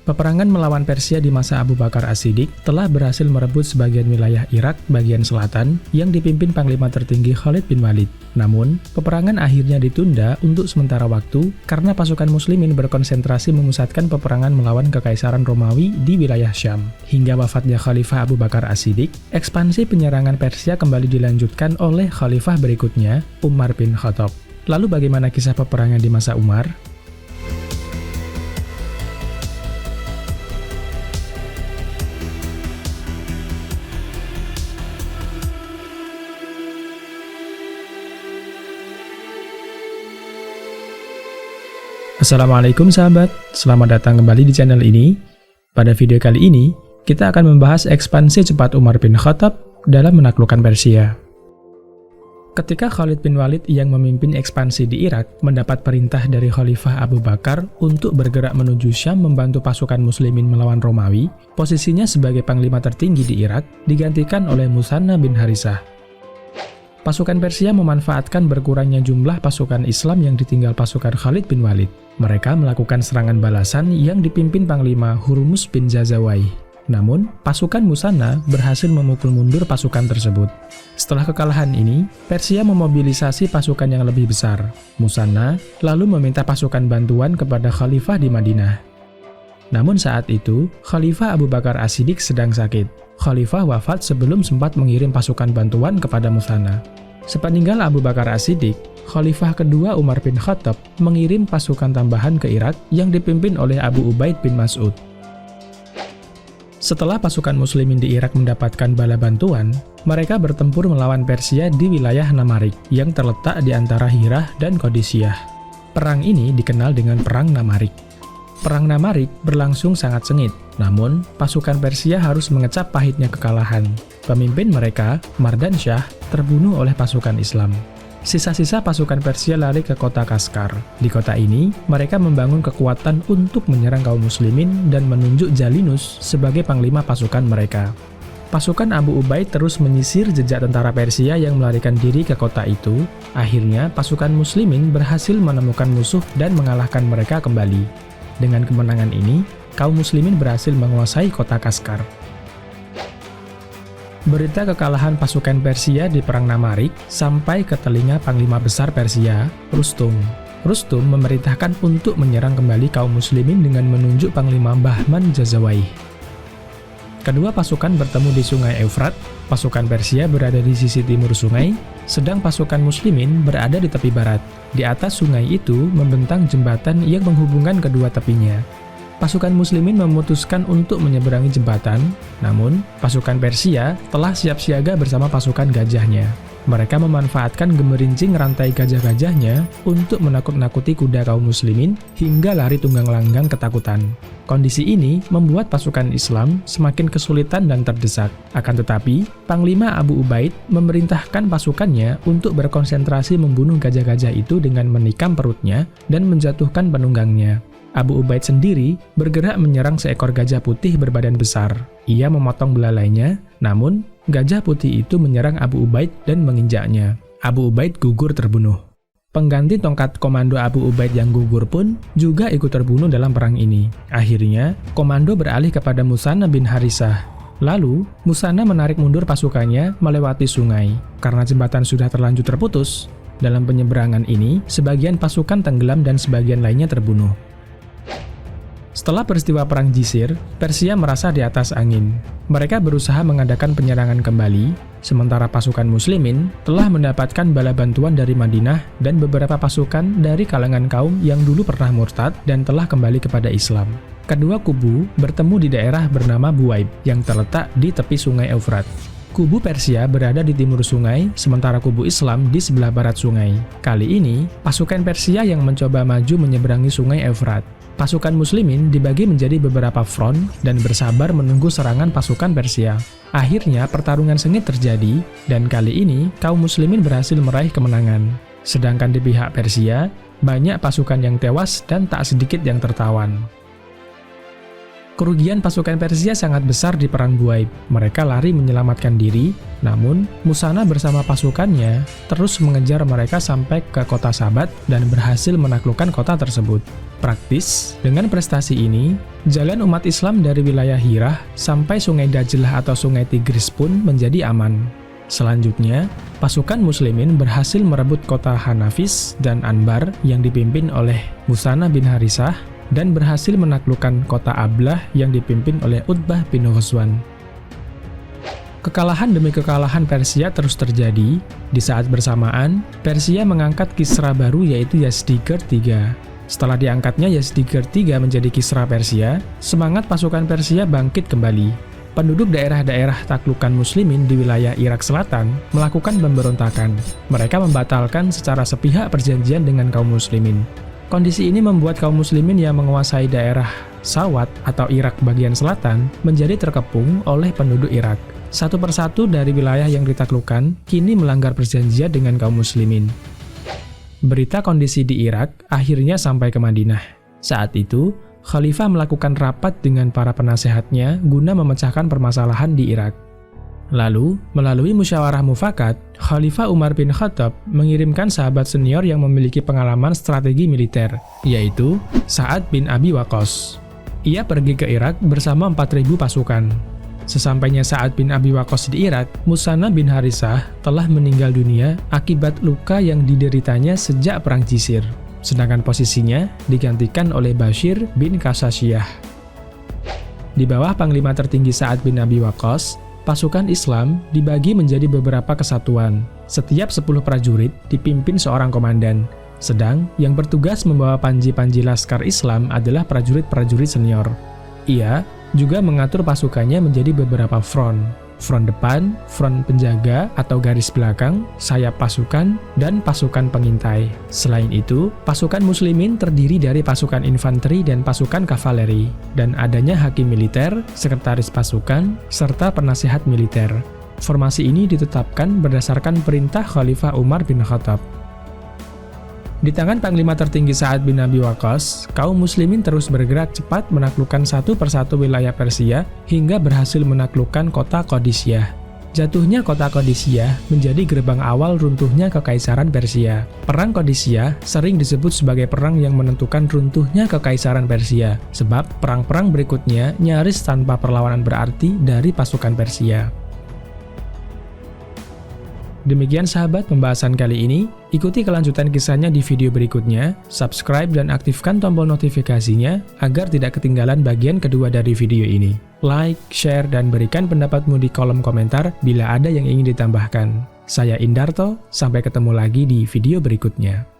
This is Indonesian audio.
Peperangan melawan Persia di masa Abu Bakar As-Siddiq telah berhasil merebut sebagian wilayah Irak bagian selatan yang dipimpin Panglima tertinggi Khalid bin Walid. Namun, peperangan akhirnya ditunda untuk sementara waktu karena pasukan muslimin berkonsentrasi memusatkan peperangan melawan Kekaisaran Romawi di wilayah Syam. Hingga wafatnya Khalifah Abu Bakar As-Siddiq, ekspansi penyerangan Persia kembali dilanjutkan oleh Khalifah berikutnya, Umar bin Khattab. Lalu bagaimana kisah peperangan di masa Umar? Assalamualaikum sahabat, selamat datang kembali di channel ini. Pada video kali ini, kita akan membahas ekspansi cepat Umar bin Khattab dalam menaklukkan Persia. Ketika Khalid bin Walid yang memimpin ekspansi di Irak mendapat perintah dari Khalifah Abu Bakar untuk bergerak menuju Syam membantu pasukan muslimin melawan Romawi, posisinya sebagai panglima tertinggi di Irak digantikan oleh Musanna bin Harithah. Pasukan Persia memanfaatkan berkurangnya jumlah pasukan Islam yang ditinggal pasukan Khalid bin Walid. Mereka melakukan serangan balasan yang dipimpin Panglima Hurmuz bin Zazawai. Namun, pasukan Musanna berhasil memukul mundur pasukan tersebut. Setelah kekalahan ini, Persia memobilisasi pasukan yang lebih besar. Musanna lalu meminta pasukan bantuan kepada Khalifah di Madinah. Namun saat itu, Khalifah Abu Bakar As-Siddiq sedang sakit. Khalifah wafat sebelum sempat mengirim pasukan bantuan kepada Musanna. Sepeninggal Abu Bakar As-Siddiq, Khalifah kedua Umar bin Khattab mengirim pasukan tambahan ke Irak yang dipimpin oleh Abu Ubaid bin Mas'ud. Setelah pasukan muslimin di Irak mendapatkan bala bantuan, mereka bertempur melawan Persia di wilayah Namarik yang terletak di antara Hirah dan Qadisiyah. Perang ini dikenal dengan Perang Namarik. Perang Namarik berlangsung sangat sengit, namun pasukan Persia harus mengecap pahitnya kekalahan. Pemimpin mereka, Mardan Shah, terbunuh oleh pasukan Islam. Sisa-sisa pasukan Persia lari ke kota Kaskar. Di kota ini, mereka membangun kekuatan untuk menyerang kaum muslimin dan menunjuk Jalinus sebagai panglima pasukan mereka. Pasukan Abu Ubaid terus menyisir jejak tentara Persia yang melarikan diri ke kota itu. Akhirnya, pasukan muslimin berhasil menemukan musuh dan mengalahkan mereka kembali. Dengan kemenangan ini, kaum muslimin berhasil menguasai kota Kaskar. Berita kekalahan pasukan Persia di Perang Namarik sampai ke telinga Panglima Besar Persia, Rustum. Rustum memerintahkan untuk menyerang kembali kaum muslimin dengan menunjuk Panglima Bahman Jazawai. Kedua pasukan bertemu di Sungai Efrat. Pasukan Persia berada di sisi timur sungai, sedang pasukan muslimin berada di tepi barat. Di atas sungai itu membentang jembatan yang menghubungkan kedua tepinya. Pasukan muslimin memutuskan untuk menyeberangi jembatan, namun pasukan Persia telah siap siaga bersama pasukan gajahnya. Mereka memanfaatkan gemerincing rantai gajah-gajahnya untuk menakut-nakuti kuda kaum muslimin hingga lari tunggang langgang ketakutan. Kondisi ini membuat pasukan Islam semakin kesulitan dan terdesak. Akan tetapi, Panglima Abu Ubaid memerintahkan pasukannya untuk berkonsentrasi membunuh gajah-gajah itu dengan menikam perutnya dan menjatuhkan penunggangnya. Abu Ubaid sendiri bergerak menyerang seekor gajah putih berbadan besar. Ia memotong belalainya, namun gajah putih itu menyerang Abu Ubaid dan menginjaknya. Abu Ubaid gugur terbunuh. Pengganti tongkat komando Abu Ubaid yang gugur pun juga ikut terbunuh dalam perang ini. Akhirnya, komando beralih kepada Musanna bin Harithah. Lalu, Musanna menarik mundur pasukannya melewati sungai. Karena jembatan sudah terlanjur terputus, dalam penyeberangan ini, sebagian pasukan tenggelam dan sebagian lainnya terbunuh. Setelah peristiwa Perang Jisir, Persia merasa di atas angin. Mereka berusaha mengadakan penyerangan kembali, sementara pasukan muslimin telah mendapatkan bala bantuan dari Madinah dan beberapa pasukan dari kalangan kaum yang dulu pernah murtad dan telah kembali kepada Islam. Kedua kubu bertemu di daerah bernama Buwaib yang terletak di tepi sungai Efrat. Kubu Persia berada di timur sungai, sementara kubu Islam di sebelah barat sungai. Kali ini, pasukan Persia yang mencoba maju menyeberangi sungai Efrat. Pasukan muslimin dibagi menjadi beberapa front dan bersabar menunggu serangan pasukan Persia. Akhirnya pertarungan sengit terjadi, dan kali ini kaum muslimin berhasil meraih kemenangan. Sedangkan di pihak Persia, banyak pasukan yang tewas dan tak sedikit yang tertawan. Kerugian pasukan Persia sangat besar di Perang Buaib. Mereka lari menyelamatkan diri, namun Musana bersama pasukannya terus mengejar mereka sampai ke kota Sabat dan berhasil menaklukkan kota tersebut. Praktis, dengan prestasi ini, jalan umat Islam dari wilayah Hirah sampai Sungai Dajlah atau Sungai Tigris pun menjadi aman. Selanjutnya, pasukan muslimin berhasil merebut kota Hanafis dan Anbar yang dipimpin oleh Musana bin Harisah dan berhasil menaklukkan kota Ablah yang dipimpin oleh Utbah bin Ghazwan. Kekalahan demi kekalahan Persia terus terjadi. Di saat bersamaan, Persia mengangkat Kisra baru yaitu Yazdegerd III. Setelah diangkatnya Yazdegerd III menjadi Kisra Persia, semangat pasukan Persia bangkit kembali. Penduduk daerah-daerah taklukan muslimin di wilayah Irak Selatan melakukan pemberontakan. Mereka membatalkan secara sepihak perjanjian dengan kaum muslimin. Kondisi ini membuat kaum muslimin yang menguasai daerah Sawat atau Irak bagian selatan menjadi terkepung oleh penduduk Irak. Satu persatu dari wilayah yang ditaklukkan kini melanggar perjanjian dengan kaum muslimin. Berita kondisi di Irak akhirnya sampai ke Madinah. Saat itu, Khalifah melakukan rapat dengan para penasehatnya guna memecahkan permasalahan di Irak. Lalu, melalui musyawarah mufakat, Khalifah Umar bin Khattab mengirimkan sahabat senior yang memiliki pengalaman strategi militer, yaitu Sa'ad bin Abi Waqqas. Ia pergi ke Irak bersama 4.000 pasukan. Sesampainya Sa'ad bin Abi Waqqas di Irak, Musana bin Harisah telah meninggal dunia akibat luka yang dideritanya sejak Perang Jisir. Sedangkan posisinya digantikan oleh Bashir bin Kasasiyah. Di bawah Panglima tertinggi Sa'ad bin Abi Waqqas, pasukan Islam dibagi menjadi beberapa kesatuan. Setiap 10 prajurit dipimpin seorang komandan. Sedang yang bertugas membawa panji-panji laskar Islam adalah prajurit-prajurit senior. Ia juga mengatur pasukannya menjadi beberapa front. Front depan, front penjaga atau garis belakang, sayap pasukan, dan pasukan pengintai. Selain itu, pasukan muslimin terdiri dari pasukan infanteri dan pasukan kavaleri, dan adanya hakim militer, sekretaris pasukan, serta penasehat militer. Formasi ini ditetapkan berdasarkan perintah Khalifah Umar bin Khattab. Di tangan Panglima tertinggi Sa'ad bin Abi Waqqas, kaum muslimin terus bergerak cepat menaklukkan satu persatu wilayah Persia hingga berhasil menaklukkan kota Qadisiyah. Jatuhnya kota Qadisiyah menjadi gerbang awal runtuhnya kekaisaran Persia. Perang Qadisiyah sering disebut sebagai perang yang menentukan runtuhnya kekaisaran Persia, sebab perang-perang berikutnya nyaris tanpa perlawanan berarti dari pasukan Persia. Demikian sahabat pembahasan kali ini, ikuti kelanjutan kisahnya di video berikutnya, subscribe dan aktifkan tombol notifikasinya agar tidak ketinggalan bagian kedua dari video ini. Like, share, dan berikan pendapatmu di kolom komentar bila ada yang ingin ditambahkan. Saya Indarto, sampai ketemu lagi di video berikutnya.